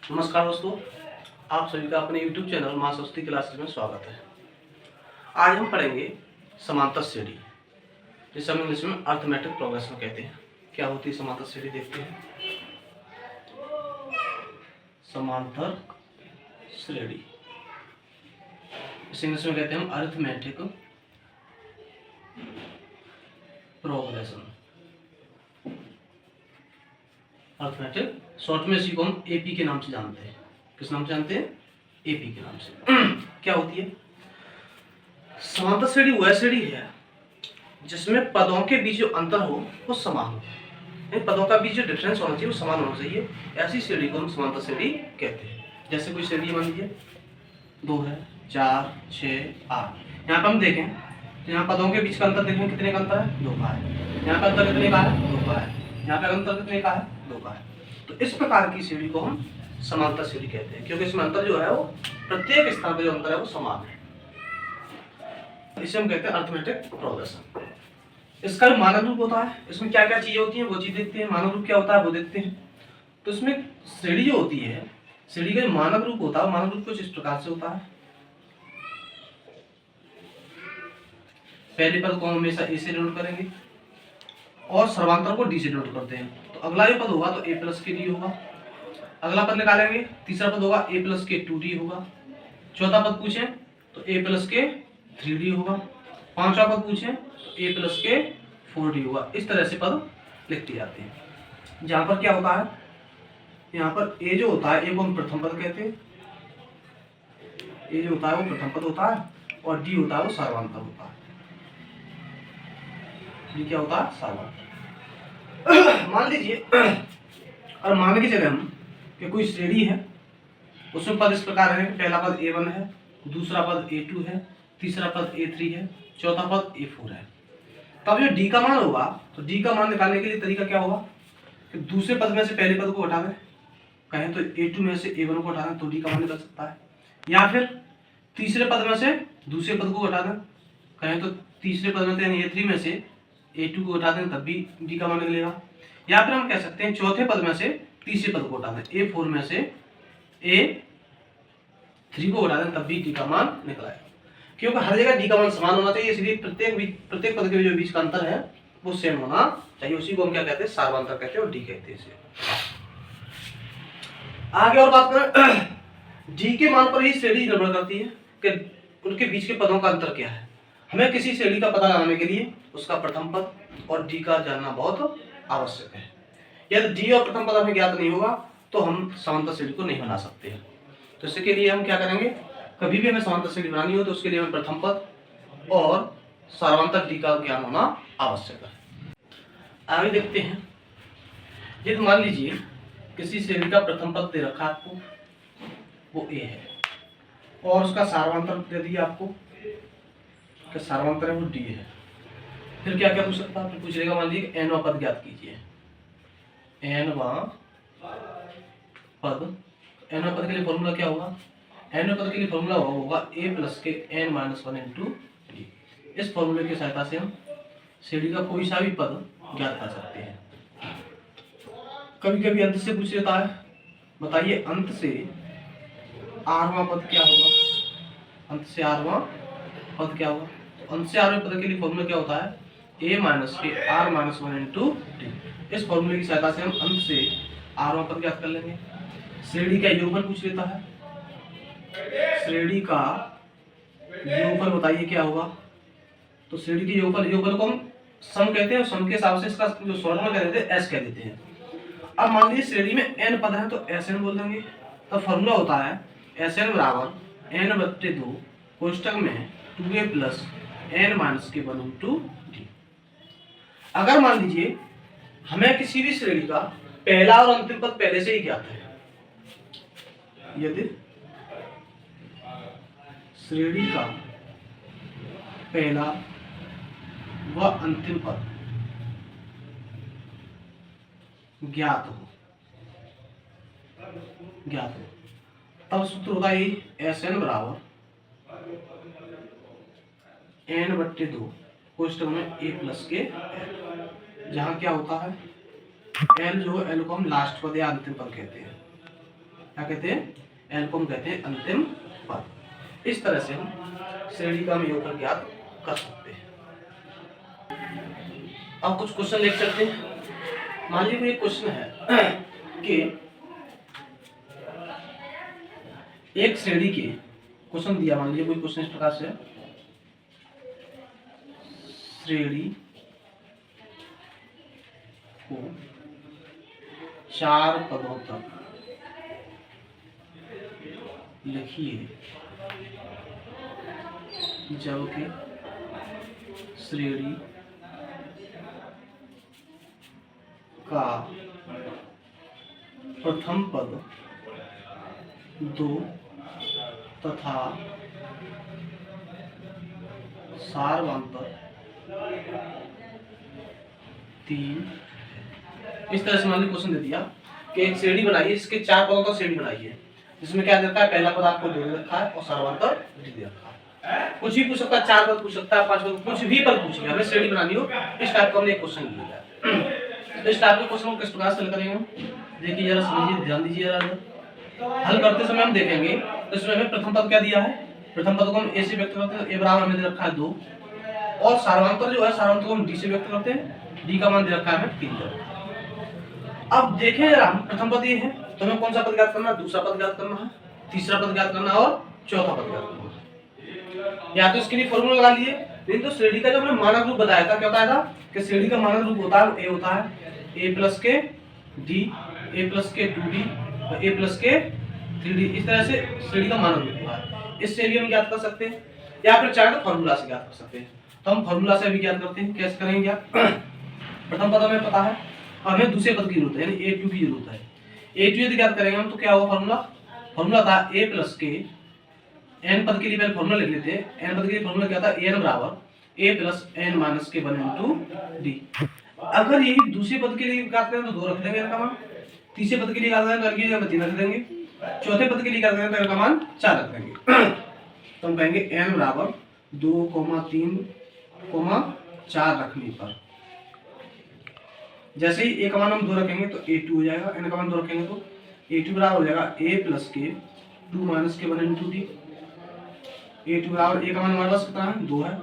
नमस्कार दोस्तों, आप सभी का अपने YouTube चैनल माँ सरस्वती क्लासेस में स्वागत है। आज हम पढ़ेंगे समांतर श्रेणी, जिसे हम इंग्लिश में अर्थमेटिक प्रोग्रेशन कहते हैं। क्या होती है समांतर श्रेणी, देखते हैं। समांतर श्रेणी इसे इंग्लिश में कहते हैं हम अर्थमेटिक प्रोग्रेशन। अर्थमेटिक शॉर्ट में इसी को हम एपी के नाम से जानते हैं। किस नाम से जानते हैं? एपी के नाम से। क्या होती है समांतर श्रेणी? वह श्रेणी है जिसमें पदों के बीच जो अंतर हो वो समान हो। पदों का बीच जो डिफरेंस होना चाहिए वो समान होना चाहिए। ऐसी श्रेणी को हम समांतर श्रेणी कहते हैं। जैसे कोई श्रेणी मान लीजिए 2 है, 4, 6, 8। यहाँ पर हम देखें तो यहाँ पदों के बीच का अंतर देखें, कितने का अंतर है? 2 का है। यहाँ का अंतर कितने का है? 2 का है। यहाँ पे अंतर कितने का है? 2 का है। तो इस प्रकार की श्रेणी को हम समांतर श्रेणी कहते हैं, क्योंकि इसमें अंतर जो है वो प्रत्येक स्थान पर जो अंतर है वो समान है। इसे हम कहते हैं अर्थमेटिक प्रोग्रेशन। इसका जो मानक रूप होता है, इसमें क्या क्या चीजें होती हैं वो चीज देखते हैं। मानक रूप क्या होता है वो देखते हैं। तो इसमें श्रेणी जो होती है, श्रेणी का जो मानक रूप होता है, मानक रूप कुछ इस प्रकार से होता है। पहले पद को हम हमेशा ए से डिनोट करेंगे और सर्वांतर को डी से डिनोट करते हैं। तो अगला जो पद होगा तो ए प्लस के डी होगा। अगला पद निकालेंगे, तीसरा पद होगा ए प्लस के 2डी होगा। चौथा पद पूछें तो ए प्लस के 3डी होगा। पांचवा पद पूछें तो ए प्लस के 4डी होगा। इस तरह से पद लिखते जाते हैं। जहां पर क्या होता है, यहाँ पर ए जो होता है ए को हम प्रथम पद कहते हैं। ए जो होता है वो प्रथम पद होता है और डी होता है वो सर्वांतर होता है। डी क्या होता है? सर्वांतर। मान लीजिए और मान के चले हम कि कोई श्रेणी है, उसमें पद इस प्रकार है। पहला पद A1 है, दूसरा पद A2 है, तीसरा पद A3 है, चौथा पद A4 है। तब जो D का मान होगा तो D का मान निकालने के लिए तरीका क्या होगा कि दूसरे पद में से पहले पद को हटा दें। कहें तो A2 में से A1 को हटा दें तो D का मान निकल सकता है, या फिर तीसरे पद में से दूसरे पद को हटा दें। कहें तो तीसरे पद में से यानी A3 में से A2 को हटा दें तब भी D का मान निकलेगा। या फिर हम कह सकते हैं चौथे पद में से तीसरे पद को हटा दें, A4 में से A3 को हटा दें तब भी D का मान निकलेगा। क्योंकि हर जगह D का मान समान होना चाहिए, इसलिए प्रत्येक पद के जो बीच का अंतर है वो सेम होना चाहिए। उसी को हम क्या कहते हैं? सार्वंतर कहते हैं और D कहते हैं इसे। आगे और बात करें, D के मान पर ही श्रेणी निर्भर करती है कि उनके बीच के पदों का अंतर क्या है। हमें किसी श्रेणी का पता लगाने के लिए उसका प्रथम पद और D का जानना बहुत आवश्यक है। यदि डी और प्रथम पद हमें ज्ञात नहीं होगा तो हम समांतर श्रेणी को नहीं बना सकते हैं। तो इसके लिए हम क्या करेंगे, कभी भी हमें समांतर श्रेणी बनानी हो तो उसके लिए हमें प्रथम पद और सर्वांतर डी का ज्ञान होना आवश्यक है। आगे देखते हैं, यदि मान लीजिए किसी श्रेणी का प्रथम पद दे रखा आपको, वो ए है, और उसका सार्वंतर दे दिया आपको कि सार्वंतर है वो डी है। फिर क्या क्या पूछ सकता है? पूछ लेगा मान लीजिए एनवा पद ज्ञात कीजिए। एनवा पद के लिए फॉर्मूला क्या होगा? एनवा पद के लिए फॉर्मूला होगा ए प्लस के n माइनस 1 इंटू डी। इस फॉर्मूले की सहायता से हम श्रेणी का कोई सा भी पद ज्ञात कर सकते हैं। कभी कभी अंत से पूछ लेता है, बताइए अंत से आठवां पद क्या होगा? अंत से आठवां पद क्या होगा? तो अंत से आठवें पद के लिए फॉर्मूला क्या होता है? a माइनस के r माइनस 1 इंटू डी। इस फॉर्मूले की सहायता से हम अंत से आठवां पद ज्ञात कर लेंगे। श्रेणी का योगफल पूछ लेता है, श्रेणी का योगफल बताइए क्या होगा? तो श्रेणी के योगफल को हम सम कहते हैं और सम के हिसाब से इसका जो शॉर्ट में कह देते हैं एस कह देते हैं। अब मान लीजिए श्रेणी में n पद है तो Sn बोल देंगे। तो फॉर्मूला होता है Sn बराबर n/2 कोष्टक में 2a प्लस n माइनस के 1 इंटू डी। अगर मान लीजिए हमें किसी भी श्रेणी का पहला और अंतिम पद पहले से ही ज्ञात है, यदि श्रेणी का पहला व अंतिम पद ज्ञात हो तब सूत्र होगा Sn बराबर n/2 कोष्टक में a प्लस के l, जहां क्या होता है l जो l को हम लास्ट पद या अंतिम पद कहते हैं। क्या कहते हैं, एल को हम कहते हैं अंतिम पद। इस तरह से हम श्रेणी का योगफल ज्ञात कर सकते हैं। अब कुछ क्वेश्चन देख सकते हैं। मान लीजिए कोई क्वेश्चन है कि एक श्रेणी के, क्वेश्चन दिया, मान लीजिए कोई क्वेश्चन इस प्रकार से, श्रेणी को 4 पदों तक लिखिए जबकि श्रेणी का प्रथम पद 2 तथा सार्वंतर 3। इस तरह से मान लीजिए क्वेश्चन दे दिया कि एक श्रेणी बनाइए, इसके 4 पदों का श्रेणी बनाइए, जिसमें क्या देता है, पहला पद आपको 2 दे रखा है और सार्वंतर 3 दे रखा है। कुछ भी पूछ सकता है, 4 पद पूछ सकता है, 5 पद, कुछ भी पद पूछिए, हमें श्रेणी बनानी हो, इस टाइप का हमने एक क्वेश्चन लिया है। तो इस टाइप के क्वेश्चन को किस प्रकार से हल करेंगे, देखिए जरा समझिए, ध्यान दीजिए जरा। हल करते समय हम देखेंगे तो इसमें हमें प्रथम पद क्या दिया है, प्रथम पद को हम ए से व्यक्त करते हैं, ए बराबर हमें दे रखा है 2, और सार्वंतर जो है, सार्वंतर को हम डी से व्यक्त करते हैं, डी का मान दे रखा है हमें 3। अब देखें जरा, हम प्रथम पद ये है तो हमें कौन सा पद ज्ञात करना है, दूसरा पद ज्ञात करना है, तीसरा पद ज्ञात करना है और चौथा पद ज्ञात करना है। या तो इसके लिए फॉर्मूला लगा लिए, नहीं तो श्रेणी का जो हमने मानक रूप बताया था, क्या बताया था कि श्रेणी का मानक रूप होता है, ए होता है a प्लस के डी, a प्लस के 2d और a प्लस के 3d। इस तरह से श्रेणी का मानक रूप होता है, इससे भी हम ज्ञात कर सकते हैं, या फिर चाहे तो फॉर्मूला से ज्ञात कर सकते हैं। तो हम फॉर्मूला से भी ज्ञात करते हैं, कैसे करेंगे क्या, प्रथम पद हमें पता है, हमें दूसरे पद की जरूरत है, यानी a2 की जरूरत है। a2 यदि ज्ञात करेंगे हम तो क्या होगा, फॉर्मूला था a प्लस के, n पद के लिए पहले फॉर्मूला लिख लेते हैं। n पद के लिए फॉर्मूला क्या था, n बराबर a प्लस n माइनस के 1 इंटू डी। अगर यही दूसरे पद के लिए ज्ञात करें तो 2 रख देंगे n का मान, तीसरे पद के लिए ज्ञात करें तो n की जगह 3 रख देंगे, चौथे पद के लिए ज्ञात करें तो n का मान 4 रख देंगे। तो हम कहेंगे n बराबर 2, 3, 4 रखने पर, जैसे ही a का मान हम 2 रखेंगे तो a2 हो जाएगा, n का मान 2 रखेंगे तो a2 बराबर हो जाएगा a प्लस के 2 माइनस के 1 इंटू डी। a2 बराबर a का मान हमारे पास कितना है, 2 है,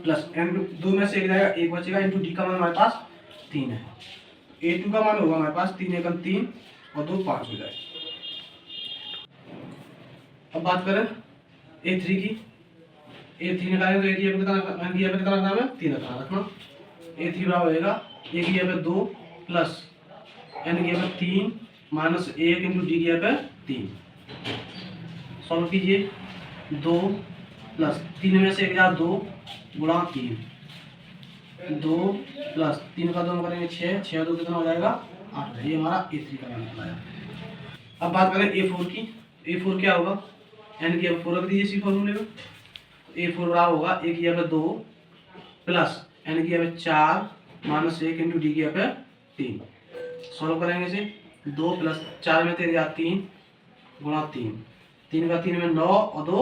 प्लस n 2 में से 1 जाएगा, 1 बचेगा, इंटू डी का मान हमारे पास 3 है। a2 का मान होगा हमारे पास 3 एकम 3 और 2 5 हो जाएगा। अब बात करें a3 की, a3 निकालेंगे तो a3 पे कितना रखना है, 3 रखना। a3 बराबर हो जाएगा a की जगह पे 2 प्लस n की जगह पे 3 माइनस 1 इंटू डी की जगह पे 3। सॉल्व कीजिए, 2 प्लस 3 में से 1 जा 2 गुणा 3, 2 प्लस 3 का 2 करेंगे 6, 6 2 कितना हो जाएगा 8। ये हमारा a3 का मान निकला। अब बात करें a4 की, a4 क्या होगा, n की जगह 4 रख दीजिए इसी फॉर्मूले में, a4 बराबर होगा a की जगह 2 प्लस n की जगह 4 माइनस 1 इंटू डी की जगह 3। सॉल्व करेंगे इसे, 2 प्लस 4 में 3 गुणा 3, 3 का 3 में 9 और 2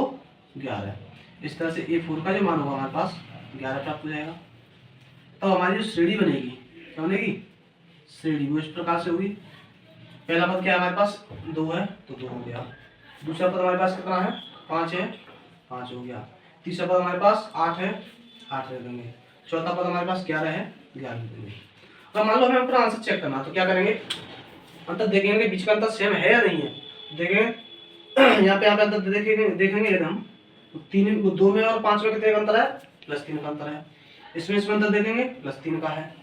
11। इस तरह से a4 का जो मान होगा हमारे पास 11 प्राप्त हो जाएगा। तो हमारी जो श्रेणी बनेगी, क्या बनेगी, श्रेणी वो इस प्रकार से होगी। पहला पद क्या है हमारे पास, 2 है तो 2 हो गया, दूसरा पद हमारे पास कितना है, 5 है, 5 हो गया, तीसरा पद हमारे पास 8 है, 8 रख देंगे, चौथा पद हमारे पास 11 है, 11 रख देंगे। तो मान लो हमें अपना आंसर चेक करना, तो क्या करेंगे, अंतर देखेंगे बीच का अंतर सेम है या नहीं है, देखेंगे यहाँ पे अंतर देखेंगे एकदम 3, 2 में और 5 में कितने का अंतर है, +3 का अंतर है। इसमें अंतर देखेंगे +3 का है,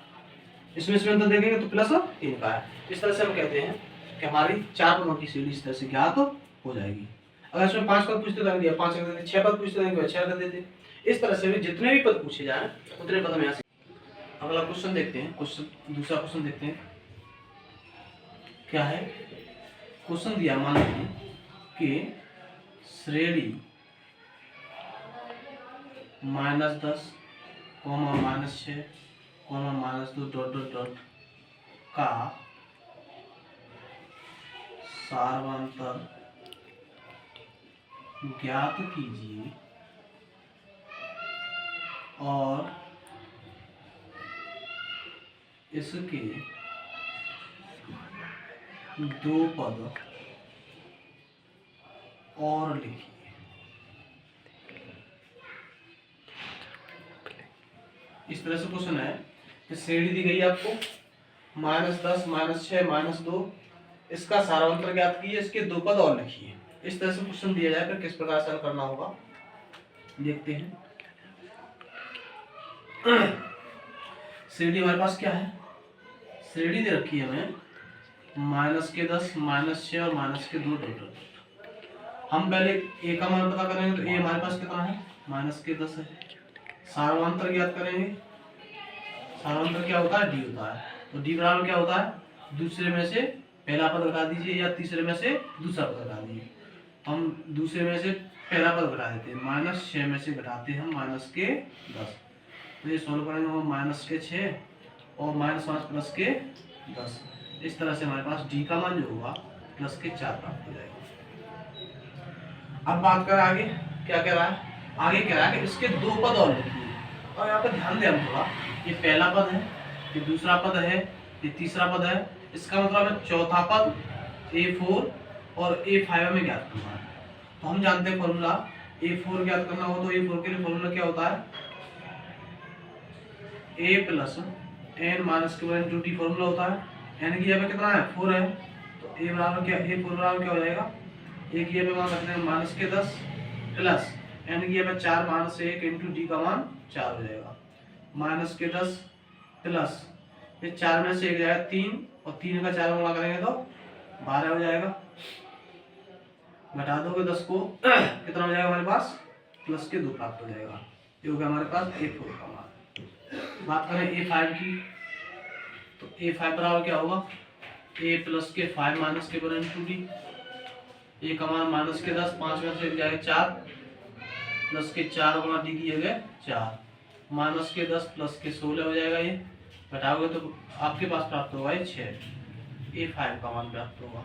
इसमें अंतर देखेंगे तो +3 का है। इस तरह से हम कहते हैं कि हमारी 4 पदों की श्रेणी इस तरह से ज्ञात हो जाएगी। अगर इसमें 5 पद पूछते तो दिया 5 कर देते, 6 पद पूछते तो 6 कर देते। इस तरह से जितने भी पद पूछे जाए उतने पद हम यहाँ से। अगला क्वेश्चन देखते हैं, दूसरा क्वेश्चन देखते हैं क्या है। क्वेश्चन दिया, मान लीजिए कि श्रेणी -10, -6, -2 डॉट डॉट डॉट का सार्वंतर ज्ञात कीजिए और इसके 2 पद और लिखिए। इस तरह से क्वेश्चन है कि श्रेणी दी गई आपको -10 -6 -2, इसका सारांतर ज्ञात कीजिए, इसके दो पद और लिखिए। इस तरह से क्वेश्चन दिया जाए फिर किस प्रकार से हल करना होगा देखते हैं। श्रेणी हमारे पास क्या है, श्रेणी दे रखी है हमें -10 -6 और -2 टोटल। हम पहले ए का मान पता करेंगे तो ए हमारे पास कितना है -10 है। सारांतर ज्ञात करेंगे, सारांतर क्या होता है डी होता है, तो डी बराबर क्या होता है दूसरे में से पहला पद घटा दीजिए या तीसरे में से दूसरा पद घटा दीजिए। हम दूसरे में से पहला पद घटा देते हैं, -6 में से घटाते हैं -10, तो ये सोल्व करेंगे हम -6 और -5 +10। इस तरह से हमारे पास डी का मान जो होगा +4 प्राप्त हो जाएगा। अब बात करें आगे क्या कह रहा है, आगे कह रहा है कि इसके दो पद और लिखिए। और यहाँ पर ध्यान दें हम थोड़ा, ये पहला पद है, ये दूसरा पद है, ये तीसरा पद है, इसका मतलब है चौथा पद A4 और A5 में ज्ञात करना है। तो हम जानते हैं फॉर्मूला, A4 ज्ञात करना हो तो A4 के लिए फॉर्मूला क्या होता है A + n - -2 फॉर्मूला होता है। n की जगह कितना है 4 है, तो A बराबर क्या, A4 बराबर क्या हो जाएगा, A की जगह मान रखते हैं -10 प्लस n की जगह 4 -1 इंटू d का मान 4 हो जाएगा। -10 प्लस ये 4 में से 1 जाएगा 3 और 3 का 4 गुणा करेंगे तो 12 हो जाएगा। घटा दोगे 10 को कितना हो जाएगा हमारे पास +2 प्राप्त हो जाएगा। ये हो गया हमारे पास A4 का मान। बात करें A5 की, तो A5 बराबर क्या होगा A + के 5 - के 1 इंटू डी। ए का मान -10, 5 में से 1 जाएगा 4 प्लस के 4 गुणा डी की जगह 4, -10 प्लस के 16 हो जाएगा। ये घटाओगे तो आपके पास प्राप्त होगा ये 6, A5 का मान प्राप्त होगा।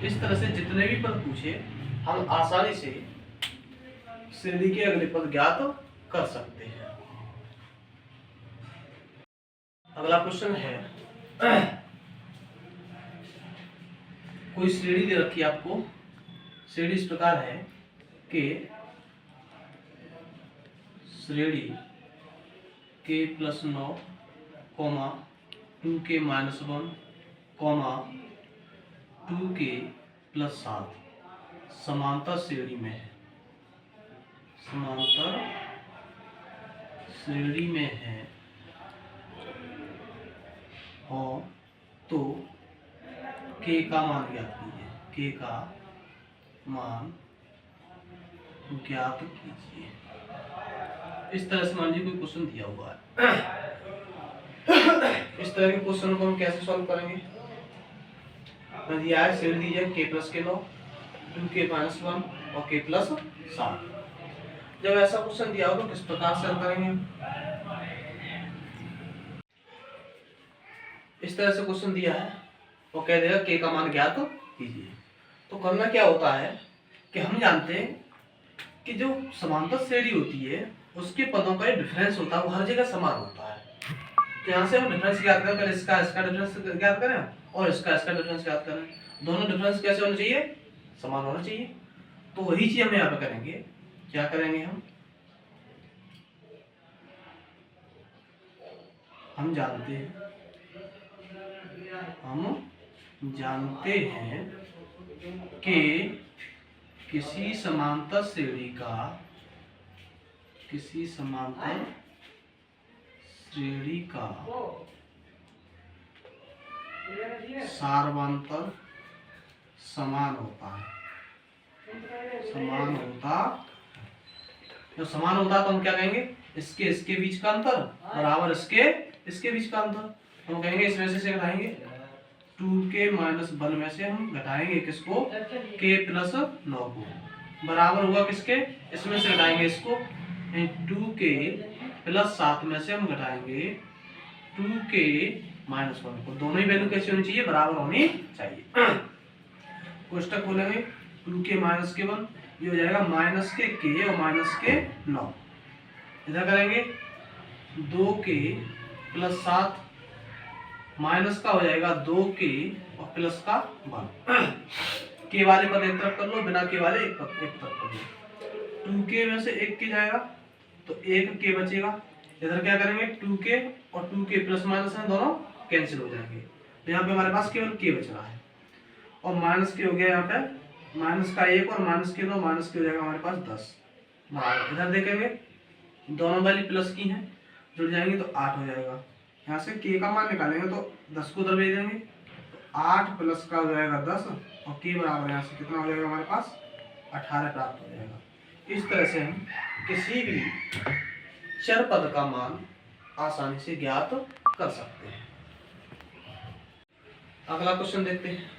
इस तरह से जितने भी पद पूछे हम आसानी से श्रेणी के अगले पद ज्ञात कर सकते हैं। अगला क्वेश्चन है, कोई श्रेणी दे रखी है आपको। श्रेणी इस प्रकार है कि श्रेणी k + 9, 2k - 1, 2k + 7 समांतर श्रेणी में है, समांतर श्रेणी में है और तो k का मान ज्ञात कीजिए, k का मान ज्ञात कीजिए। इस तरह से मान लीजिए कोई क्वेश्चन दिया हुआ है। इस तरह के क्वेश्चन को हम कैसे सॉल्व करेंगे, दिया है श्रेणी दीजिए k + के 9, 2k - 1 और k + 7। जब ऐसा क्वेश्चन दिया हो तो किस प्रकार से हल करेंगे। इस तरह से क्वेश्चन दिया है वो कह देगा k का मान ज्ञात कीजिए। तो करना क्या होता है कि हम जानते हैं कि जो समांतर श्रेणी होती है उसके पदों का डिफरेंस होता है वो हर जगह समान होता है। तो यहाँ से हम डिफरेंस ज्ञात करें, पहले इसका डिफरेंस ज्ञात करें और इसका डिफरेंस ज्ञात करें। दोनों डिफरेंस कैसे होने चाहिए, समान होना चाहिए। तो वही चीज हम यहाँ पे करेंगे। क्या करेंगे हम जानते हैं कि किसी समांतर श्रेणी का सार्वंतर समान होता है, जब समान होता है तो हम क्या कहेंगे, इसके बीच का अंतर बराबर इसके बीच का अंतर। हम कहेंगे इसमें से घटाएंगे 2k - 1 में से हम घटाएंगे किसको, k + 9 को, बराबर होगा किसके, इसमें से घटाएंगे इसको 2k + 7 में से हम घटाएंगे 2k - 1 को। दोनों ही वैल्यू कैसी होनी चाहिए, बराबर होनी चाहिए। कोष्टक खोलेंगे 2k - 1 ये हो जाएगा -k और -9। इधर करेंगे 2k + 7 माइनस का हो जाएगा 2k और प्लस का 1। के वाले पद एक तरफ कर लो, बिना के वाले एक तरफ कर लो। 2k में से 1k जाएगा तो 1k बचेगा। इधर क्या करेंगे 2k और 2k प्लस माइनस है दोनों कैंसिल हो जाएंगे, तो यहाँ पे हमारे पास केवल k बच रहा है और माइनस के हो गया यहाँ पे माइनस का 1 और माइनस के 2, माइनस के हो जाएगा हमारे पास 10। इधर देखेंगे दोनों वाली प्लस की हैं, जुड़ जाएंगे तो 8 हो जाएगा। यहाँ से k का मान निकालेंगे तो 10 को उधर भेज देंगे, तो 8 प्लस का हो जाएगा 10 और k बराबर यहाँ से कितना हो जाएगा हमारे पास 18 प्राप्त हो जाएगा। इस तरह से हम किसी भी चर पद का मान आसानी से ज्ञात कर सकते हैं। अगला क्वेश्चन देखते हैं।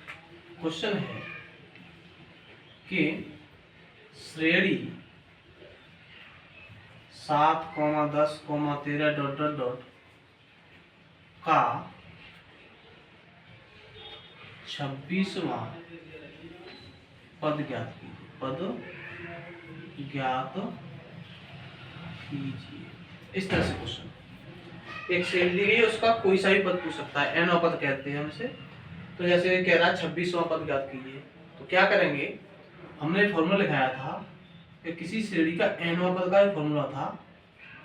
क्वेश्चन है कि श्रेणी 7, 10, 13 डॉट डॉट डॉट का 26वां पद ज्ञात कीजिए। पद ज्ञात कीजिए, इस तरह से क्वेश्चन। एक श्रेणी दी गई है, उसका कोई सा भी पद पूछ सकता है, एनवां पद कहते हैं हम इसे। तो जैसे कह रहा है 26वां पद ज्ञात कीजिए, तो क्या करेंगे, हमने फॉर्मूला लिखाया था कि किसी श्रेणी का एनवां पद का फॉर्मूला था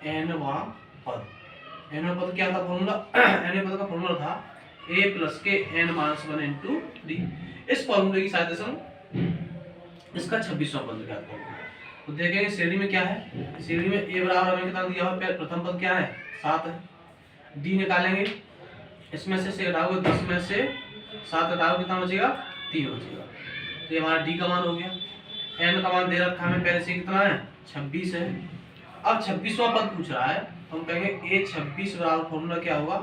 एनवां पद। एनवां पद क्या था फॉर्मूला, एनवां पद का फॉर्मूला था a प्लस के n माइनस 1 इंटू डी। इस फॉर्मूले की सहायता से हम इसका 26वां पद ज्ञात करेंगे। तो देखेंगे श्रेणी में क्या है, श्रेणी में a बराबर हमें कितना दिया हुआ, प्रथम पद क्या है 7 है। d निकालेंगे, इसमें से घटाओगे 10 में से 7 घटाओगे कितना बचेगा 3 बचेगा, तो ये हमारा d का मान हो गया। n का मान दे रखा है हमें पहले से कितना है 26 है। अब 26वां पद पूछ रहा है, तो हम कहेंगे a 26 बराबर फॉर्मूला क्या होगा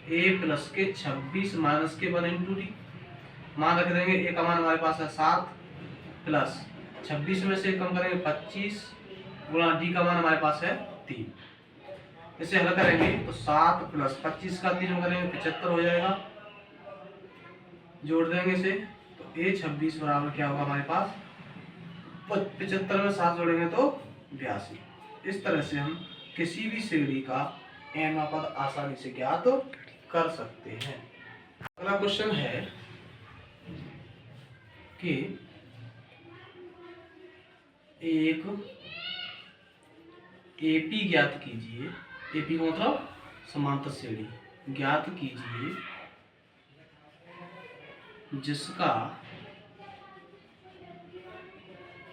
a प्लस के 26 माइनस के 1 इंटू डी। मान रख देंगे a का मान हमारे पास है 7 प्लस 26 में से कम करेंगे 25 गुणा डी का मान हमारे पास है 3। इसे हल करेंगे तो 7 प्लस 25 का 3 करेंगे 75 हो जाएगा। जोड़ देंगे इसे तो a 26 बराबर क्या होगा हमारे पास 75 में 7 जोड़ेंगे तो 82। इस तरह से हम किसी भी श्रेणी का एनवां पद आसानी से ज्ञात कर सकते हैं। अगला क्वेश्चन है कि एक एपी ज्ञात कीजिए। एपी का मतलब समांतर श्रेणी ज्ञात कीजिए जिसका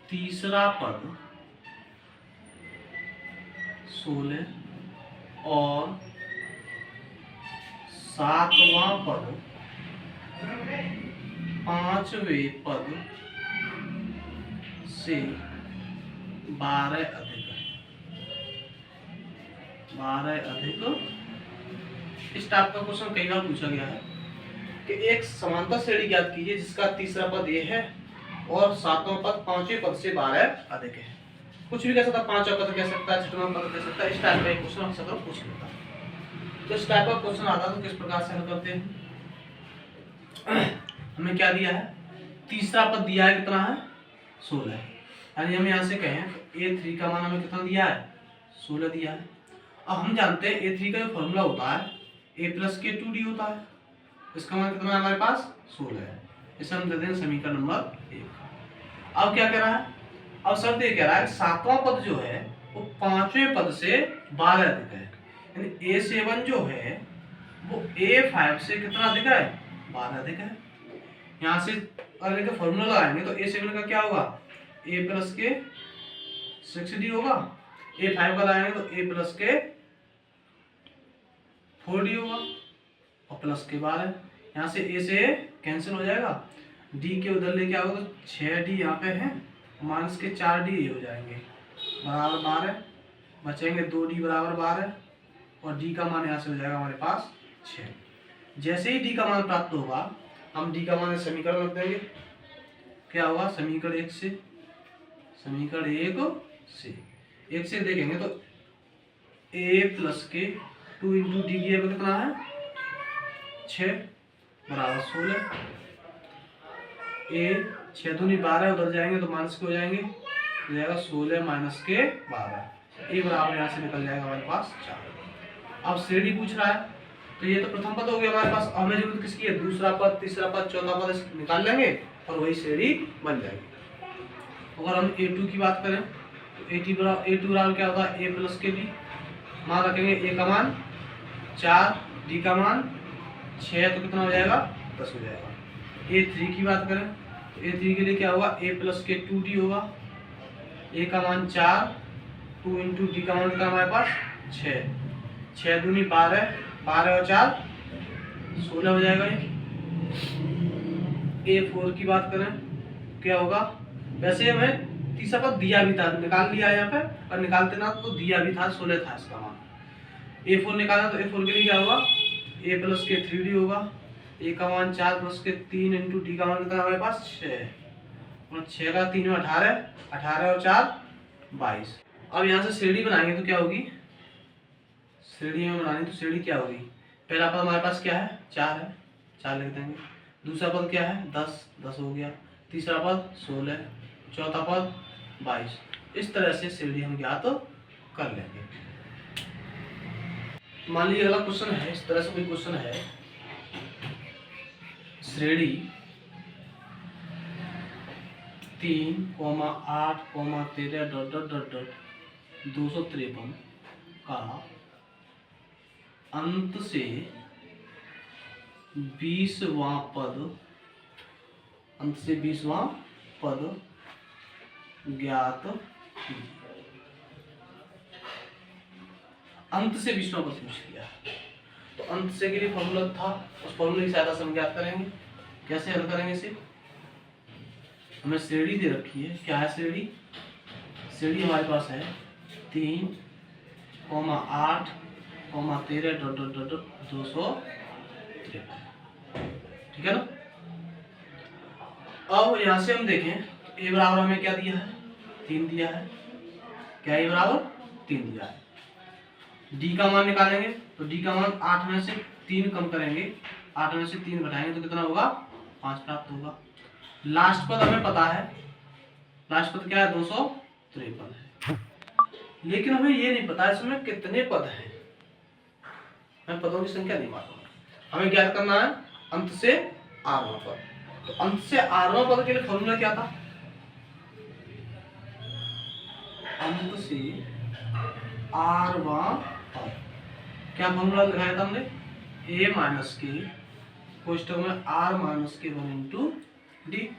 तीसरा पद 16 और 7वां पद 5वें पद से 12 अधिक है। 12 अधिक। इस टाइप का क्वेश्चन कई बार पूछा गया है कि एक समांतर श्रेणी ज्ञात कीजिए जिसका तीसरा पद ये है और 7वां पद 5वें पद से 12 अधिक है। कुछ भी कह सकता है, 5वां पद कह सकता है, 6वां पद कह सकता है। इस टाइप का क्वेश्चन हम सब पूछ लेता है। तो इस टाइप का क्वेश्चन आता है तो किस प्रकार से हल करते हैं। हमें क्या दिया है, तीसरा पद दिया है कितना है 16 है। यानी हम यहाँ से कहें तो a3 का मान हमें कितना दिया है 16 दिया है। अब हम जानते हैं a3 का जो फॉर्मूला होता है a प्लस के 2d होता है। इसका मान कितना है हमारे पास 16 है। इसे हम दे देंगे समीकरण नंबर 1। अब क्या कह रहा है, अब शर्त ये कह रहा है 7वां पद जो है वो 5वें पद से 12 अधिक है। यानी a7 जो है वो a5 से कितना अधिक है 12 अधिक है। यहाँ से अगर एक फॉर्मूला लगाएंगे तो a7 का क्या होगा a प्लस के 6d होगा, a5 का लगाएंगे तो a प्लस के 4d होगा और प्लस के 12। यहाँ से a से कैंसिल हो जाएगा, d के उधर लेके आओगे तो 6d यहाँ पे है, माइनस के 4d हो जाएंगे बराबर 12, बचेंगे 2d बराबर 12 और d का मान यहाँ से हो जाएगा हमारे पास 6। जैसे ही d का मान प्राप्त होगा हम d का मान समीकरण रख देंगे। क्या होगा समीकरण 1 से, समीकरण 1 से देखेंगे तो a प्लस के 2 इंटू डी कितना है 6 बराबर 16। a 6 दूनी 12 उधर जाएंगे तो माइनस के हो जाएंगे, हो जाएगा 16 माइनस के 12। a बराबर यहाँ से निकल जाएगा हमारे पास 4। अब श्रेणी पूछ रहा है तो ये तो प्रथम पद हो गया हमारे पास। हमें जरूरत किसकी है, दूसरा पद, तीसरा पद, चौथा पद निकाल लेंगे और वही श्रेणी बन जाएगी। अगर हम A2 की बात करें तो A2 बराबर क्या होगा, A प्लस के डी। मान रखेंगे A का मान 4, D का मान 6, तो कितना हो जाएगा, 10 हो जाएगा। A3 की बात करें तो A3 के लिए क्या होगा, A प्लस के 2D होगा। A का मान 4, 2 इंटू D का मान कितना हमारे पास 6, 6 दूनी 12, 12 और 4 16 हो जाएगा ये। A4 की बात करें क्या होगा, वैसे हमें तीसरा पद दिया भी था, निकाल लिया यहाँ पे, और निकालते ना तो दिया भी था, 16 था इसका मान। A4 निकालना तो A4 के लिए क्या होगा, A प्लस के 3D होगा। A का मान 4 प्लस के 3 इंटू D का मान कितना हमारे पास 6, और 6 का 3 में 18, 18 और 4 22। अब यहाँ से श्रेणी बनाएंगे तो क्या होगी, श्रेणी में बनानी तो श्रेणी क्या होगी, पहला पद हमारे पास क्या है, 4 है, 4 लिख देंगे। दूसरा पद क्या है, 10, 10 हो गया। तीसरा पद 16, चौथा पद 22। इस तरह से श्रेणी हम ज्ञात कर लेंगे। मान लीजिए अगला क्वेश्चन है, इस तरह से कोई क्वेश्चन है, श्रेणी 3, 8, 13 डॉट डॉट डॉट डॉट 253 का अंत से 20वां पद, अंत से 20वां पद ज्ञात कीजिए। अंत से 20वां पद पूछ लिया, तो अंत से के लिए फॉर्मूला था, उस फॉर्मूले की सहायता से हम ज्ञात करेंगे। कैसे हल करेंगे इसे, हमें श्रेणी दे रखी है, क्या है श्रेणी, श्रेणी हमारे पास है 3, 8, 13 डॉट डॉट डॉट 253, ठीक है ना। अब यहाँ से हम देखें तो A बराबर हमें क्या दिया है, 3 दिया है, क्या A बराबर 3 दिया है। D का मान निकालेंगे तो D का मान 8 में से 3 कम करेंगे, 8 में से 3 घटाएंगे तो कितना होगा, 5 प्राप्त होगा। लास्ट पद हमें पता है, लास्ट पद क्या है, 253 है, लेकिन हमें ये नहीं पता इसमें कितने पद हैं, हमें पदों की संख्या नहीं मालूम, हमें ज्ञात करना है अंत से 8वां पद। तो अंत से 8वां पद के लिए फॉर्मूला क्या था, अंत से 8वां पद, क्या फॉर्मूला लगाया था हमने, A माइनस के कोष्टक में R माइनस के 1 इंटू डी।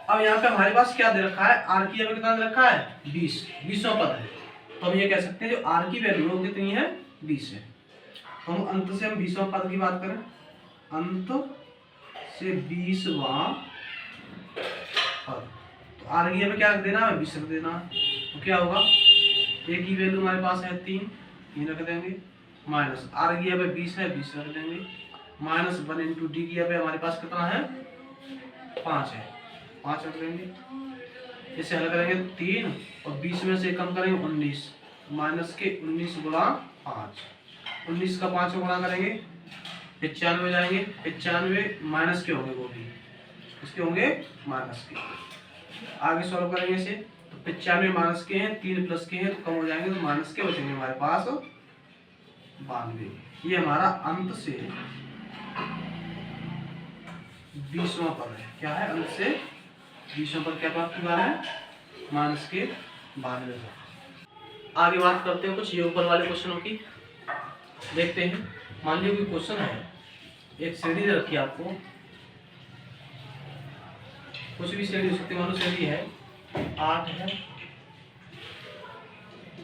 अब यहाँ पे हमारे पास क्या दे रखा है, R की जगह कितना दे रखा है, 20, 20वां पद है, तो हम ये कह सकते हैं जो R की वैल्यू है कितनी है, 20 है। तो हम अंत से हम 20वां पद की बात करें, अंत से 20वां पद, तो R की जगह क्या रख देना है, 20 रख देना है, तो क्या होगा, A की वैल्यू हमारे पास है 3 रख देंगे, माइनस R की जगह 20 है, 20 रख देंगे, माइनस 1 इंटू डी की जगह हमारे पास कितना है, 5 है, 5 रख देंगे। इसे हल करेंगे 3 और 20 में से कम करेंगे 19, माइनस के 19 गुणा 5, 19 का 5 को गुणा करेंगे 95 हो जाएंगे, 95 माइनस के होंगे, वो भी इसके होंगे माइनस के। आगे सॉल्व करेंगे इसे तो 95 माइनस के हैं, 3 प्लस के हैं तो कम हो जाएंगे, तो माइनस के बचेंगे हमारे पास 92। ये हमारा अंत से 20वां पद है, क्या है, अंत से 20वां पद क्या प्राप्त हुआ है, माइनस के 92। आगे बात करते हैं कुछ योगफल वाले क्वेश्चनों की, देखते हैं। मान लीजिए कोई क्वेश्चन है, एक श्रेणी दे रखी है आपको, कुछ भी श्रेणी हो सकती है, मान लो श्रेणी है 8 है,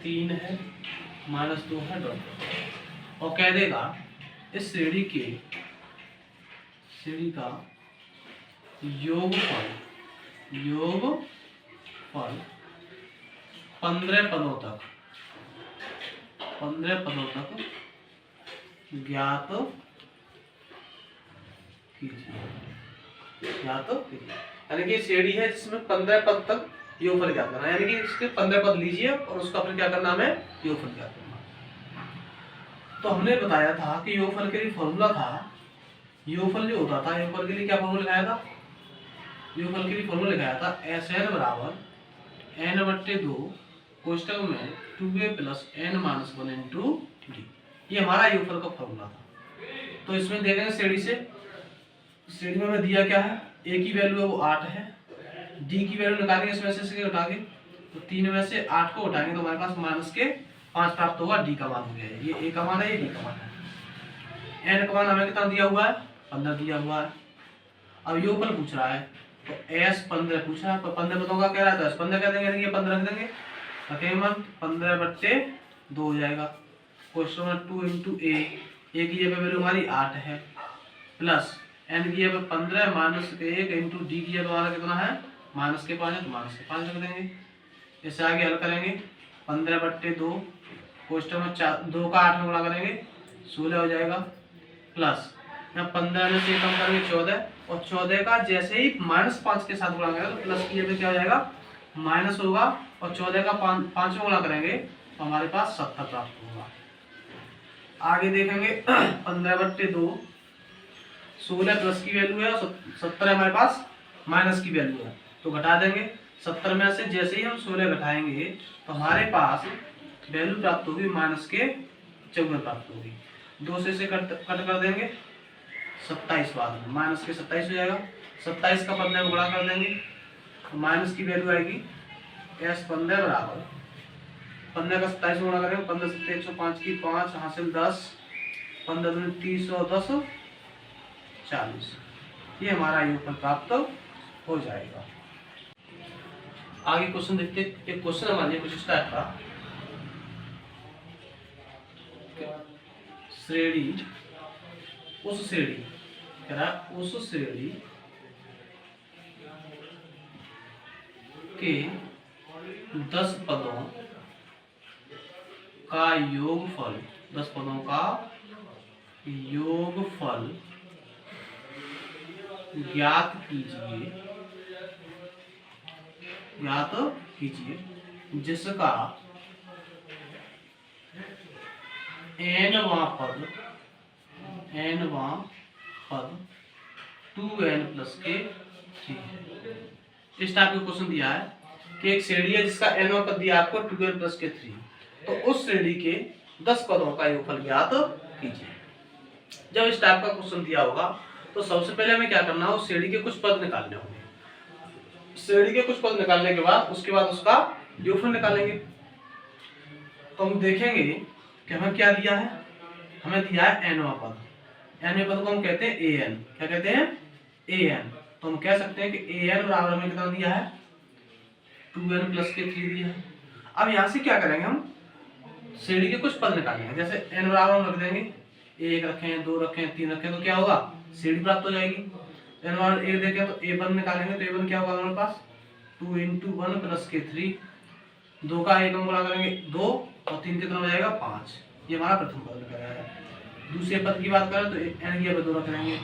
3 है, -2 है, डॉट, और कह देगा इस श्रेणी का योगफल 15 पदों तक ज्ञात कीजिए, यानी कि श्रेणी है जिसमें 15 पद तक योगफल ज्ञात करना है, यानी कि इसके 15 पद लीजिए और उसका फिर क्या करना है, योगफल ज्ञात करना। तो हमने बताया था कि योगफल के लिए फॉर्मूला था, योगफल जो होता था, योगफल के लिए क्या फॉर्मूला लगाया था, योगफल के लिए फॉर्मूला लगाया था Sn बराबर n/2 कोष्टक में 2a plus n minus 1 into D. ये हमारा योगफल का फॉर्मूला था। तो इसमें देखेंगे श्रेणी से, श्रेणी में हमें दिया क्या है, ए की वैल्यू है वो 8 है, डी की वैल्यू निकालेंगे इसमें से घटा के, तो 3 में से 8 को उठाएंगे तो हमारे पास माइनस के 5 प्राप्त होगा। डी का मान हो गया, ये ए का मान है, ये डी का मान है। एन का मान हमें कितना दिया हुआ है, 15 दिया हुआ है। अब योगफल पूछ रहा है तो एस 15 पूछ रहा है, तो 15 पदों का कह रहा है तो 15 कह देंगे, ये 15 रख देंगे, रखेंगे 15/2 हो जाएगा। क्वेश्चन नंबर 2 इंटू ए की जगह वैल्यू हमारी 8 है, प्लस एन की जगह 15 माइनस 1 इंटू डी की जगह हमारा कितना है माइनस के 5 है, तो माइनस के 5 रख देंगे। इससे आगे हल करेंगे 15/2, क्वेश्चन में 2 का 8 में गुणा करेंगे 16 हो जाएगा, प्लस यहाँ 15 में से कम करेंगे 14, और 14 का जैसे ही -5 के साथ गुणा करेंगे तो प्लस की जगह क्या हो जाएगा माइनस होगा, और 14 का 5 में गुणा करेंगे तो हमारे पास 70 प्राप्त होगा। आगे देखेंगे 15/2, 16 प्लस की वैल्यू है और 70 हमारे पास माइनस की वैल्यू है, तो घटा देंगे। 70 में से जैसे ही हम 16 घटाएंगे तो हमारे पास वैल्यू प्राप्त होगी माइनस के 54 प्राप्त होगी। 2 से कट कर देंगे, 27 बाद में माइनस के 27 हो जाएगा। 27 का 15 में गुणा कर देंगे तो माइनस की वैल्यू आएगी एस 15 बराबर 15 का 27 में गुणा करेंगे, 15 से 105 की 5 हासिल 10, 15 दूनी 30 और 10 40, ये हमारा योगफल प्राप्त हो जाएगा। आगे क्वेश्चन देखते हैं। एक क्वेश्चन हमारे कुछ इस टाइप का, श्रेणी उस श्रेणी कह रहा उस श्रेणी के 10 पदों का योगफल, 10 पदों का योगफल ज्ञात कीजिए जिसका n वां पद 2n प्लस के 3 है। इस टाइप का क्वेश्चन दिया है कि एक श्रेणी है जिसका n पद दिया आपको 2n प्लस के 3, तो उस श्रेणी के 10 पदों का योगफल ज्ञात कीजिए। जब इस टाइप का क्वेश्चन दिया होगा तो सबसे पहले हमें क्या करना है, उस श्रेणी के कुछ पद निकालने होंगे। श्रेणी के कुछ पद निकालने के बाद उसके बाद उसका योगफल निकालेंगे। तो हम देखेंगे कि हमें क्या दिया है, हमें दिया है n वां पद, n वें पद को हम कहते हैं an, क्या कहते हैं an। तो हम कह सकते हैं कि an बराबर हमें कितना दिया है 2n प्लस के 3 दिया है। अब यहाँ से क्या करेंगे, हम श्रेणी के कुछ पद निकालेंगे। जैसे n बराबर हम रख देंगे, 1 रखें, 2 रखें, 3 रखें, तो क्या होगा श्रेणी प्राप्त हो जाएगी। n बराबर 1 देखें तो a1 निकालेंगे तो a1 क्या होगा हमारे पास 2 इंटू 1 प्लस के 3, 2 का 1 गुणा करेंगे 2 और 3 कितना हो जाएगा 5, ये हमारा प्रथम पद निकल आएगा। दूसरे पद की बात करें तो n की जगह 2 रख देंगे,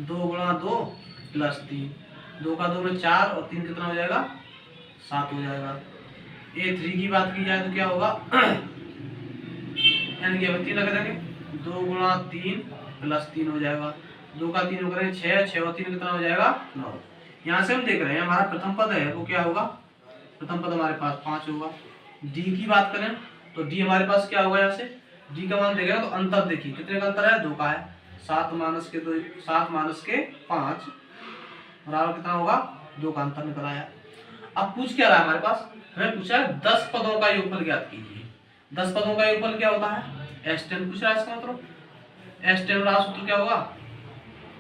2 गुणा 2 प्लस 3, 2 का 2 में 4 और 3 कितना हो जाएगा 7 हो जाएगा। a3 की बात की जाए तो क्या होगा n की जगह 3 रख देंगे, 2 गुणा 3 प्लस 3 हो जाएगा, 2 का 3 करेंगे 6, 6 और 3 कितना हो जाएगा 9। यहाँ से हम देख रहे हैं हमारा प्रथम पद है वो क्या होगा, प्रथम पद हमारे पास 5 होगा। डी की बात करें तो डी हमारे पास क्या होगा, यहाँ से डी का मान देखेगा तो अंतर देखिए कितने का अंतर है 2 का है, 7 माइनस के 5 बराबर कितना होगा 2 का अंतर निकल आया। अब पूछ क्या रहा है हमारे पास, हमें पूछा है 10 पदों का योगफल ज्ञात कीजिए। 10 पदों का योगफल क्या होता है S10 पूछ रहा है, इसका मतलब S10 का सूत्र क्या होगा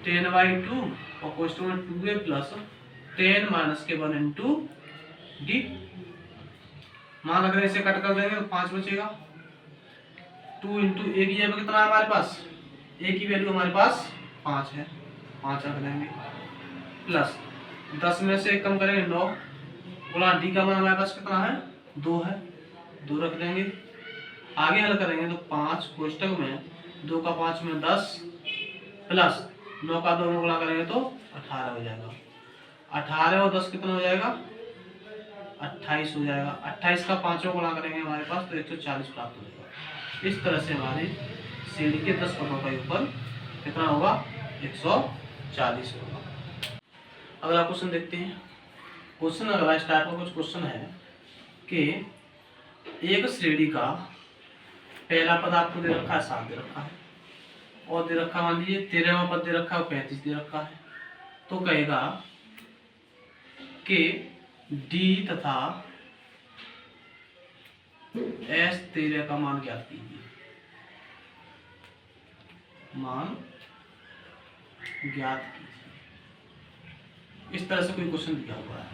10/2 और क्वेश्चन में 2a प्लस 10 माइनस के 1 इंटू डी। मान अगर इसे कट कर देंगे तो 5 बचेगा। 2 इंटू ए की जगह कितना है हमारे पास, ए की वैल्यू हमारे पास 5 है, 5 रख देंगे, प्लस 10 में से कम करेंगे 9 गुणा डी का मान हमारे पास कितना है 2 है, 2 रख देंगे। आगे हल करेंगे तो 5 कोष्टक में 2 का 5 में 10 प्लस 9 का 2 में गुणा करेंगे तो 18 हो जाएगा। 18 और 10 कितना हो जाएगा 28 हो जाएगा। 28 का 5 में गुणा करेंगे हमारे पास तो 140 प्राप्त हो जाएगा। इस तरह से हमारे श्रेणी के 10 पदों का योगफल कितना होगा 140 होगा। अगला क्वेश्चन देखते हैं। क्वेश्चन अगला स्टार्ट में कुछ क्वेश्चन है कि एक श्रेणी का पहला पद आपको दे रखा है 7 दे रखा है, और दे रखा मान लीजिए 13वां पद दे रखा है 35 दे रखा है। तो कहेगा कि डी तथा S13 का मान ज्ञात कीजिए। मान ज्ञात कीजिए। इस तरह से कोई क्वेश्चन दिया हुआ है।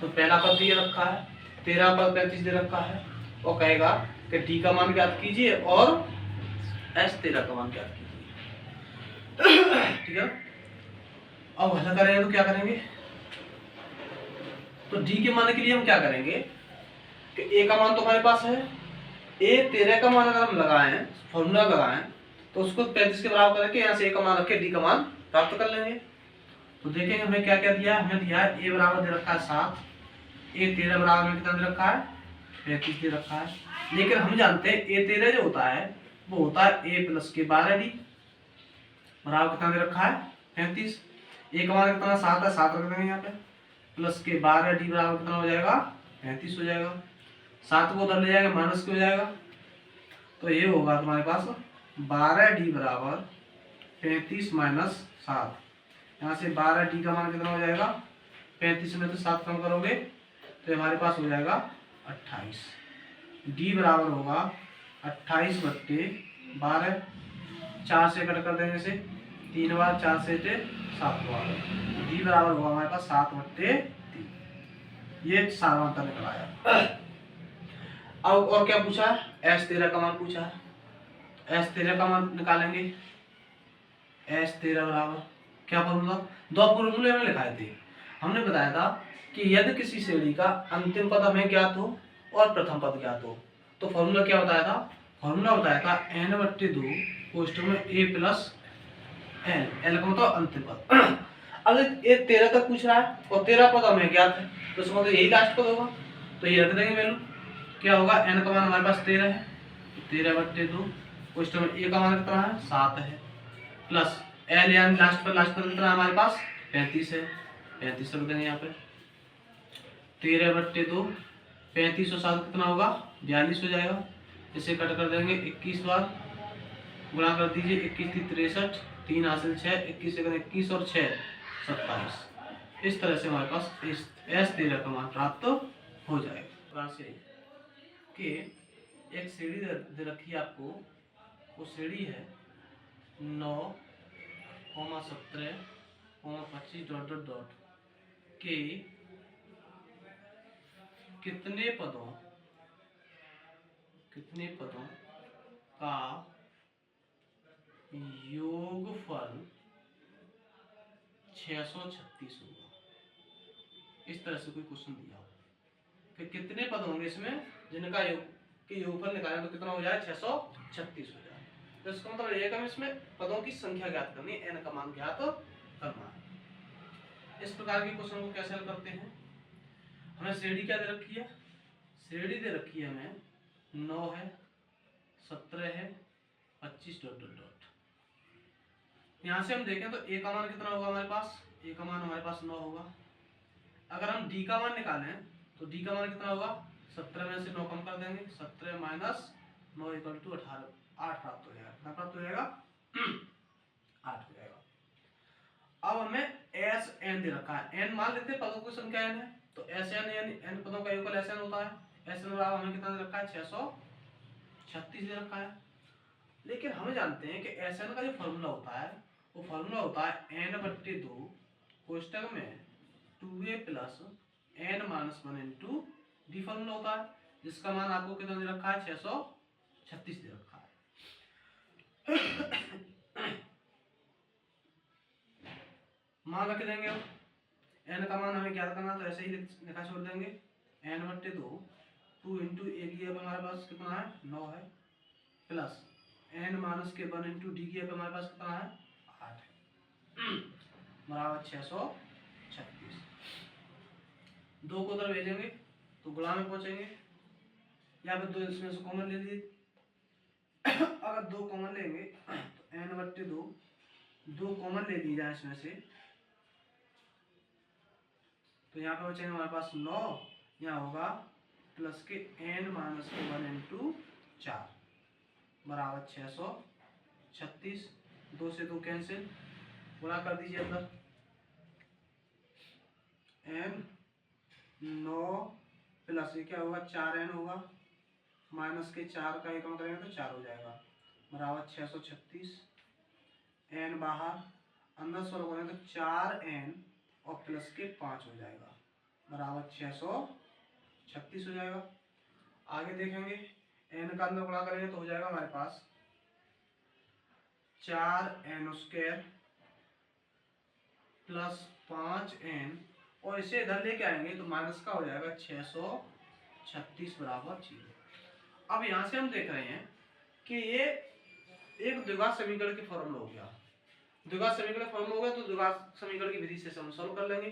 तो पहला पद ये रखा है, 13 पर 35 दे रखा है, और कहेगा कि डी का मान ज्ञात कीजिए और S13 का मान ज्ञात कीजिए। ठीक है। अब हल करेंगे तो क्या करेंगे, तो डी के मान के लिए हम क्या करेंगे कि ए का मान तो हमारे पास है, A13 का मान अगर हम लगाएं, फॉर्मूला लगाएं, तो उसको 35 के बराबर करके यहाँ से ए का मान रख के डी का मान प्राप्त कर लेंगे। तो देखेंगे हमें क्या क्या दिया है। हमें दिया है ए बराबर दे रखा है 7, A13 बराबर में कितना दे रखा है 35 दे रखा है। लेकिन हम जानते हैं A13 जो होता है वो होता है a प्लस के 12d बराबर कितना दे रखा है 35। ए का मान कितना 7 है, 7 रख देंगे यहाँ पे, प्लस के 12d बराबर कितना हो जाएगा 35 हो जाएगा। 7 को उधर ले जाएगा माइनस के हो जाएगा, तो ये होगा तुम्हारे पास 12d बराबर 35 माइनस 7। यहाँ से 12d का मान कितना हो जाएगा 35 में तो 7 कम करोगे तो हमारे पास हो जाएगा 28। d बराबर होगा 28 बट्टे 12, 4 से कट कर देंगे से 3 बार, 4 से 7 बार, d बराबर होगा हमारे पास 7 बट्टे 3। ये सारांतर निकल आया। अब और क्या पूछा है, S13 का मान पूछा है। S13 का मान निकालेंगे। S13 बराबर क्या फॉर्मूला, दो फॉर्मूले हमने लिखाए थे। हमने बताया था कि यदि किसी श्रेणी का अंतिम पद हमें ज्ञात हो और प्रथम पद ज्ञात हो, तो फॉर्मूला क्या बताया था, फॉर्मूला बताया था n/2 कोष्ठक में a प्लस n, l का मतलब अंतिम पद। अगर ये 13 तक पूछ रहा है और 13 पद हमें ज्ञात है, तो इसका मतलब यही लास्ट पद होगा, तो ये रख देंगे वैल्यू। क्या होगा, n का मान हमारे पास 13 है, 13/2 कोष्ठक में a का मान कितना है 7 है, प्लस l यानी लास्ट पर कितना हमारे पास 35 है, 35 रख देंगे यहाँ पे। 13/2 35 और 7 कितना होगा 42 हो जाएगा। इसे कट कर देंगे 21 बार, गुणा कर दीजिए, 21 थी 63, 3 हासिल 6, 21 से 21 और 6 27। इस तरह से हमारे पास S13 का मान प्राप्त हो जाएगा। से कि एक सीढ़ी दे रखी है आपको, वो सीढ़ी है 9, 17, 25 डॉट डॉट डॉट के कितने पदों का योगफल 636 होगा। इस तरह से कोई क्वेश्चन दिया हो कि कितने पद होंगे इसमें जिनका योगफल निकालें तो कितना हो जाए 636 हो जाए। तो इसका मतलब ये कि इसमें पदों की संख्या ज्ञात करनी है, n का मान ज्ञात करना है। इस प्रकार के क्वेश्चन को कैसे हल करते हैं, हमें श्रेणी क्या दे रखी है, श्रेणी दे रखी है हमें 9 है, 17 है, 25 डॉट डॉट डॉट। यहाँ से हम देखें तो a का मान कितना होगा हमारे पास, a का मान हमारे पास 9 होगा। अगर हम d का मान निकालें तो d का मान कितना होगा, 17 में से 9 कम कर देंगे, 17 माइनस 9 इक्वल टू 18, 8 प्राप्त हो जाएगा। कितना प्राप्त हो जाएगा 8 हो जाएगा। अब हमें Sn दे रखा है, n मान लेते हैं पदों की संख्या n है, तो Sn यानी n पदों का योगफल Sn होता है। Sn बराबर हमें कितना दे रखा है 636 दे रखा है। लेकिन हम जानते हैं कि Sn का जो फॉर्मूला होता है वो फॉर्मूला होता है n/2 कोष्ठक में 2a plus n minus 1 into D formula होता है, जिसका मान आपको कितना दे रखा है 636 दे रखा है। मान रख देंगे, n का मान हमें ज्ञात करना, तो ऐसे ही लिखा छोड़ देंगे, n/2 2 इंटू ए की हमारे पास कितना है 9 है, प्लस n माइनस के 1 इंटू डी की हमारे पास कितना है 8 है, बराबर 636। 2 को उधर भेजेंगे तो गुणा में पहुंचेंगे, यहाँ पे 2 इसमें से कॉमन ले लीजिए। अगर 2 कॉमन लेंगे तो n/2 2 कॉमन ले ली जाए इसमें से, तो यहाँ पे बचेंगे हमारे पास 9, यहाँ होगा प्लस के n माइनस के 1 इंटू 4 बराबर 636। 2 से 2 कैंसिल, गुणा कर दीजिए अंदर, एन 9 प्लस ये क्या होगा 4n होगा, माइनस के 4 का 1 कम करेंगे तो 4 हो जाएगा, बराबर 636। एन बाहर, अंदर सॉल्व करेंगे तो 4n और प्लस के 5 हो जाएगा, बराबर 636 हो जाएगा। आगे देखेंगे n का अंदर गुणा करेंगे तो हो जाएगा हमारे पास 4n² प्लस 5n, और इसे इधर लेके आएंगे तो माइनस का हो जाएगा 636 बराबर 0। अब यहाँ से हम देख रहे हैं कि ये एक द्विघात समीकरण के फॉर्मूला हो गया। द्विघात समीकरण फॉर्मूला हो गया तो द्विघात समीकरण की विधि से हम सॉल्व कर लेंगे।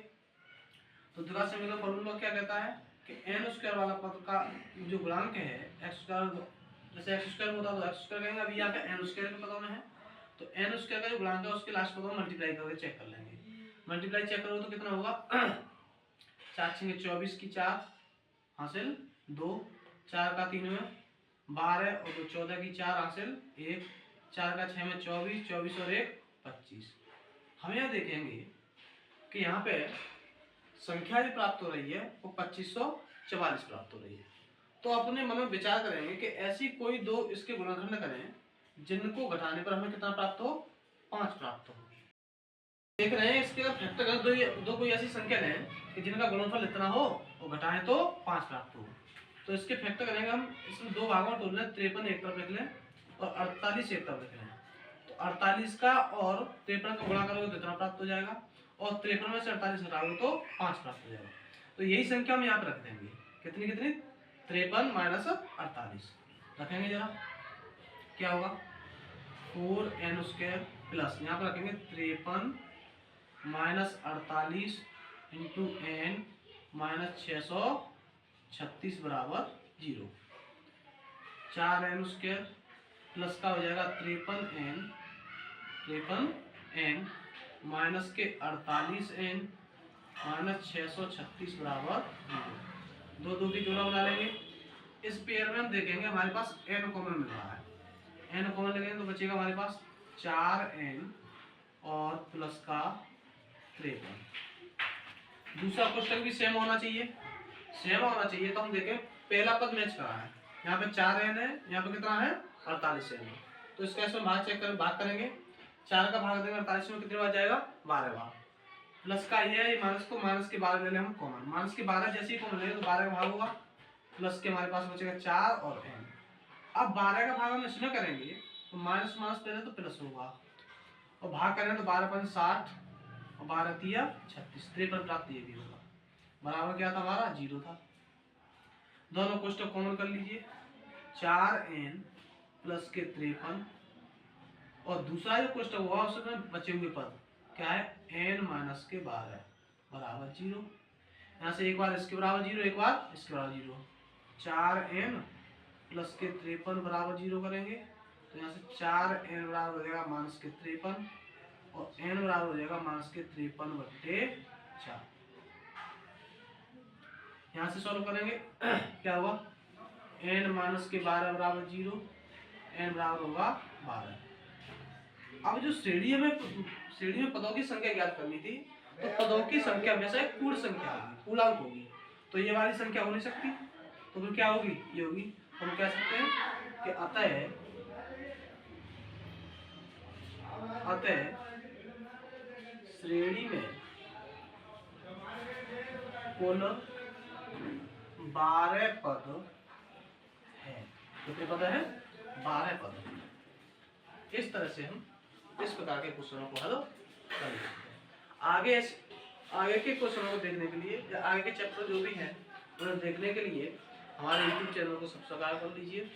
तो द्विघात समीकरण फॉर्मूला क्या कहता है कि n² वाला पद का जो गुणांक है x², जैसे x² होता तो x² कहेंगे, अभी यहाँ पे n² के पदों में है तो n² का जो गुणांक है उसके लास्ट पदों में मल्टीप्लाई करके चेक कर लेंगे। मल्टीप्लाई चेक करो तो कितना होगा 4 × 24 की 4 हासिल 2, 4 का 3 में 12 और 2 14 की 4 हासिल 1, 4 का 6 में 24, 24 और 1 25। हम यह देखेंगे कि यहाँ पे संख्या जो प्राप्त हो रही है वो 2544 प्राप्त हो रही है। तो अपने मन में विचार करेंगे कि ऐसी कोई दो इसके गुणनखंड करें जिनको घटाने पर हमें कितना प्राप्त हो 5 प्राप्त हो। देख रहे हैं इसके अगर फैक्टर कर दो कोई ऐसी संख्या लें कि जिनका गुणनफल इतना हो और घटाएं तो 5 प्राप्त हो। तो इसके फैक्टर करेंगे हम, इसमें दो भागों में तोड़ लें, 53 एक तरफ लिख लें और 48 एक तरफ लिख लें। तो 48 का और 53 का गुणा करोगे तो इतना प्राप्त हो जाएगा और 53 में से 48 घटाओगे तो 5 प्राप्त हो जाएगा। तो यही संख्या हम यहाँ पे रख देंगे, कितनी कितनी 53 माइनस 48 रखेंगे। जरा क्या होगा 4n² प्लस यहाँ पर रखेंगे 53 माइनस 48 इंटू n माइनस 636 बराबर 0। 4n² प्लस का हो जाएगा 53n माइनस के 48n माइनस 636 बराबर 0। दो दो की जोड़ा बना लेंगे। इस पेयर में हम देखेंगे हमारे पास n कॉमन मिल रहा है, n कॉमन लगेंगे तो बचेगा हमारे पास 4n और प्लस का 53। दूसरा कोष्टक भी सेम होना चाहिए, सेम होना चाहिए। तो हम देखें पहला पद मैच करा है, यहाँ पे 4n है, यहाँ पे कितना है 48n है। तो इसका इसमें भाग चेक कर भाग करेंगे, 4 का भाग देंगे 48 में कितने बार जाएगा 12 बार। प्लस का ये है माइनस को माइनस के 12 ले लें हम कॉमन, माइनस के 12 जैसे ही कॉमन लेंगे तो 12 का भाग होगा, प्लस के हमारे पास बचेगा 4 और n। अब 12 का भाग हम इसमें करेंगे तो माइनस माइनस पहले तो प्लस होगा और भाग करें तो 12 × 60 और 12 × 3 = 36, 53 प्राप्त ये भी होगा, बराबर क्या था हमारा 0 था। दोनों कोष्टक कॉमन कर लीजिए, 4n प्लस के 53 और दूसरा जो कोष्टक होगा उसमें बचे हुए पद क्या है n माइनस के 12 बराबर 0। यहाँ से एक बार इसके बराबर 0, एक बार इसके बराबर 0, 4n प्लस के 53 बराबर 0 करेंगे तो यहाँ से 4n बराबर हो जाएगा माइनस के 53 और n बराबर हो जाएगा माइनस के 53/4। यहाँ से सॉल्व करेंगे क्या होगा n माइनस के 12 बराबर 0, n बराबर होगा 12। अब जो श्रेणी में पदों की संख्या ज्ञात करनी थी तो पदों की संख्या में से पूर्ण संख्या होगी, पूर्णांक होगी। तो ये वाली संख्या हो नहीं सकती, तो फिर क्या होगी ये होगी। हम कह सकते हैं कि अतः श्रेणी में कुल 12 पद है। कितने पद है 12 पद। इस तरह से हम इस प्रकार के क्वेश्चनों को हल कर सकते हैं। आगे के क्वेश्चनों को देखने के लिए या आगे के चैप्टर जो भी हैं उन्हें देखने के लिए हमारे YouTube चैनल को सब्सक्राइब कर लीजिए।